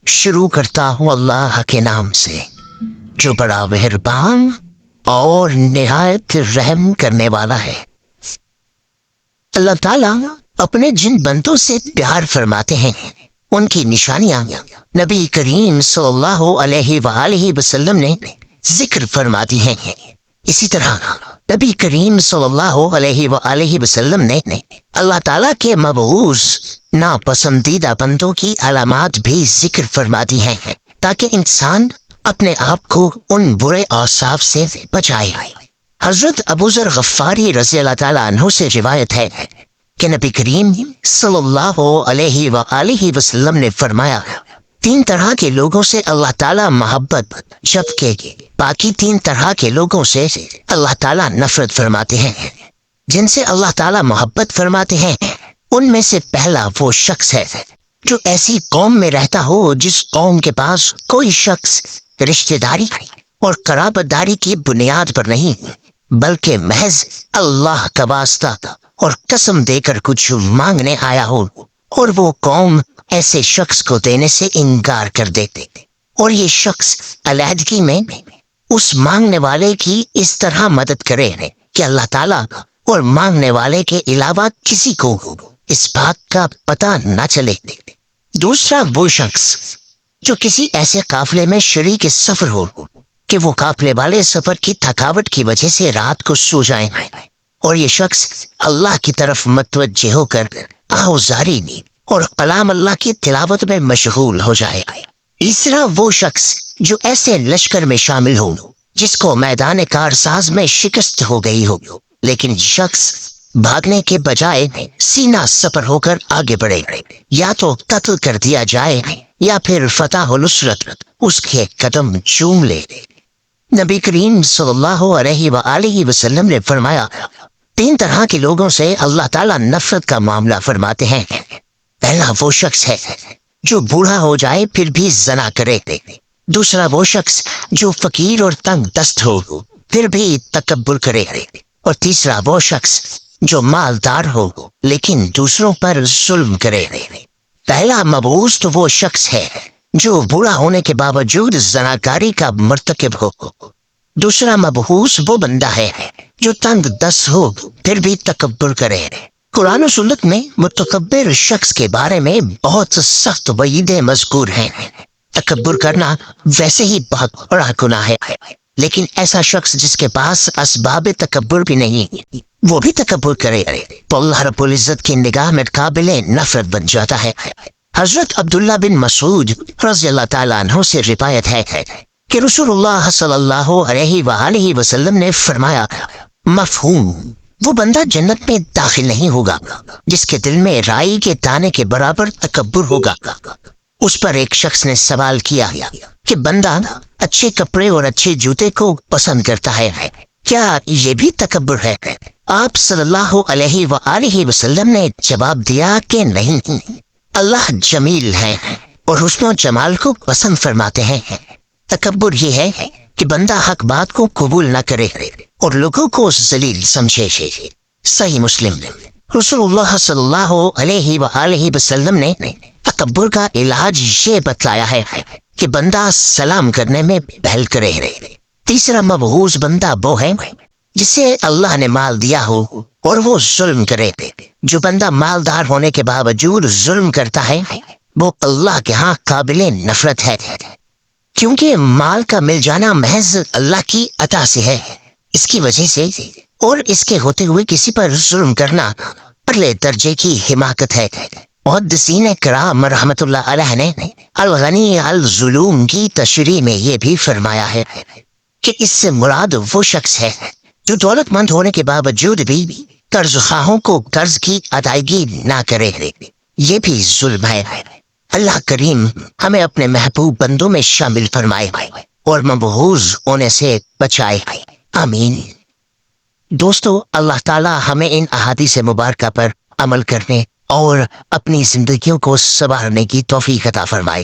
شروع کرتا ہوں اللہ کے نام سے جو بڑا مہربان اور نہایت رحم کرنے والا ہے۔ اللہ تعالیٰ اپنے جن بندوں سے پیار فرماتے ہیں ان کی نشانیاں نبی کریم صلی اللہ علیہ وآلہ وسلم نے ذکر فرما دی ہیں۔ اسی طرح نبی کریم صلی اللہ علیہ وآلہ وسلم نے اللہ تعالیٰ کے مبعوث ناپسندیدہ بندوں کی علامات بھی ذکر فرما دی ہیں تاکہ انسان اپنے آپ کو ان برے اوصاف سے بچائے۔ حضرت ابو ذر غفاری رضی اللہ تعالیٰ عنہ سے روایت ہے کہ نبی کریم صلی اللہ علیہ وآلہ وسلم نے فرمایا، تین طرح کے لوگوں سے اللہ تعالیٰ محبت جبکہ باقی تین طرح کے لوگوں سے اللہ تعالیٰ نفرت فرماتے ہیں۔ جن سے اللہ تعالیٰ محبت فرماتے ہیں ان میں سے پہلا وہ شخص ہے جو ایسی قوم میں رہتا ہو جس قوم کے پاس کوئی شخص رشتہ داری اور قرابت داری کی بنیاد پر نہیں بلکہ محض اللہ کا واسطہ اور قسم دے کر کچھ مانگنے آیا ہو، اور وہ قوم ایسے شخص کو دینے سے انکار کر دیتے، اور یہ شخص علیحدگی میں اس مانگنے والے کی اس طرح مدد کرے کہ اللہ تعالیٰ اور مانگنے والے کے علاوہ کسی کو اس بات کا پتہ نہ چلے۔ دوسرا وہ شخص جو کسی ایسے قافلے میں شریک سفر ہو کہ وہ قافلے والے سفر کی تھکاوٹ کی وجہ سے رات کو سو جائیں، اور یہ شخص اللہ کی طرف متوجہ ہو کر آہوزاری اور کلام اللہ کی تلاوت میں مشغول ہو جائے۔ تیسرا وہ شخص جو ایسے لشکر میں شامل ہو جس کو میدان کارساز میں شکست ہو گئی ہو، لیکن شخص بھاگنے کے بجائے سینہ سپر ہو کر آگے بڑھے، یا تو قتل کر دیا جائے یا پھر فتح و نصرت اس کے قدم چوم لے۔ نبی کریم صلی اللہ علیہ وآلہ وسلم نے فرمایا، تین طرح کے لوگوں سے اللہ تعالیٰ نفرت کا معاملہ فرماتے ہیں۔ پہلا وہ شخص ہے جو بوڑھا ہو جائے پھر بھی زنا کرے، دوسرا وہ شخص جو فقیر اور تنگ دست ہو پھر بھی تکبر کرے، اور تیسرا وہ شخص جو مالدار ہو لیکن دوسروں پر ظلم کرے۔ پہلا مبعوث تو وہ شخص ہے جو بوڑھا ہونے کے باوجود زناکاری کا مرتکب ہو، دوسرا مبعوث وہ بندہ ہے جو تنگ دست ہو پھر بھی تکبر کرے۔ قرآن و سنت میں متکبر شخص کے بارے میں بہت سخت وعیدیں مذکور ہیں۔ تکبر کرنا ویسے ہی بہت بڑا گناہ ہے، لیکن ایسا شخص جس کے پاس اسباب تکبر بھی نہیں وہ بھی تکبر کرے تو اللہ رب العزت کی نگاہ میں قابل نفرت بن جاتا ہے۔ حضرت عبداللہ بن مسعود رضی اللہ تعالیٰ عنہ سے روایت ہے کہ رسول اللہ صلی اللہ علیہ وآلہ وسلم نے فرمایا، مفہوم وہ بندہ جنت میں داخل نہیں ہوگا جس کے دل میں رائی کے دانے کے برابر تکبر ہوگا۔ اس پر ایک شخص نے سوال کیا کہ بندہ اچھے کپڑے اور اچھے جوتے کو پسند کرتا ہے، کیا یہ بھی تکبر ہے؟ آپ صلی اللہ علیہ وآلہ وسلم نے جواب دیا کہ نہیں، اللہ جمیل ہے اور حسن و جمال کو پسند فرماتے ہیں۔ تکبر یہ ہے کہ بندہ حق بات کو قبول نہ کرے اور لوگوں کو ذلیل سمجھے۔ صحیح مسلم۔ رسول اللہ صلی اللہ علیہ وآلہ وسلم نے تکبر کا علاج یہ بتلایا ہے کہ بندہ سلام کرنے میں پہل کرے۔ تیسرا مبعوث بندہ وہ ہے جسے اللہ نے مال دیا ہو اور وہ ظلم کرے۔ جو بندہ مالدار ہونے کے باوجود ظلم کرتا ہے وہ اللہ کے ہاں قابل نفرت ہے، کیونکہ مال کا مل جانا محض اللہ کی عطا سے ہے۔ اس کی وجہ سے اور اس کے ہوتے ہوئے کسی پر ظلم کرنا پہلے درجے کی حماقت ہے۔ محدثین کرام رحمۃ اللہ علیہ نے الغنی الظلوم کی تشریح میں یہ بھی فرمایا ہے کہ اس سے مراد وہ شخص ہے جو دولت مند ہونے کے باوجود بھی قرض خواہوں کو قرض کی ادائیگی نہ کرے، یہ بھی ظلم ہے۔ اللہ کریم ہمیں اپنے محبوب بندوں میں شامل فرمائے اور مبعوث ہونے سے بچائے، آمین۔ دوستو، اللہ تعالی ہمیں ان احادیث مبارکہ پر عمل کرنے اور اپنی زندگیوں کو سنوارنے کی توفیق عطا فرمائے۔